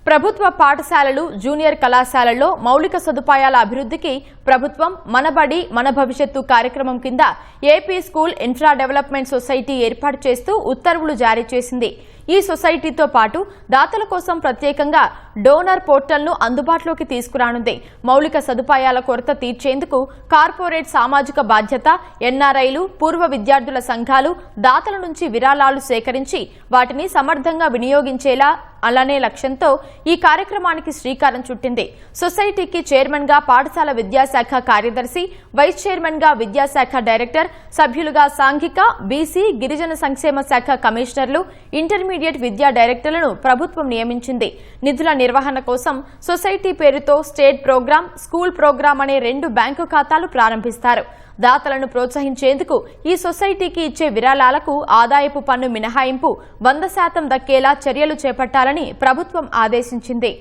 ప్రభుత్వ పాఠశాలలు జూనియర్ కళాశాలల్లో మౌలిక సదుపాయాల అభివృద్ధికి ప్రభుత్వం మనబడి మన భవిష్యత్తు కార్యక్రమం కింద AP school infra development society ఏర్పాటు చేస్తూ ఉత్తర్వులు జారీ చేసింది. ఈ సొసైటీతో పాటు దాతల కోసం ప్రత్యేకంగా డోనర్ పోర్టల్ను అందుబాటులోకి తీసుకురానుంది. మౌలిక సదుపాయాల కొరత తీర్చేందుకు కార్పొరేట్ సామాజిక బాధ్యత, ఎన్ఆర్ఐలు, పూర్వ విద్యార్థుల సంఘాలు దాతల నుంచి విరాళాలు సేకరించి వాటిని సమర్థంగా వినియోగించేలా అలానే లక్ష్యంతో ఈ కార్యక్రమానికి శ్రీకారం చుట్టింది. సొసైటీకి చైర్మన్ గా పాఠశాల విద్యాశాఖ కార్యదర్శి, వైస్ చైర్మన్ గా విద్యాశాఖ డైరెక్టర్, సభ్యులుగా సాంఘిక, బీసీ, గిరిజన సంక్షేమ శాఖ కమిషనర్లు, ఇంటర్మీడియట్ విద్యా డైరెక్టర్లను ప్రభుత్వం నియమించింది. నిధుల నిర్వహణ కోసం సొసైటీ పేరుతో స్టేట్ ప్రోగ్రాం, స్కూల్ ప్రోగ్రాం అనే 2 బ్యాంకు ఖాతాలు ప్రారంభిస్తారు. దాతలను ప్రోత్సహించేందుకు ఈ సొసైటీకి ఇచ్చే విరాళాలకు ఆదాయపు పన్ను మినహాయింపు 100% దక్కేలా చర్యలు చేపట్టాలని ప్రభుత్వం ఆదేశించింది.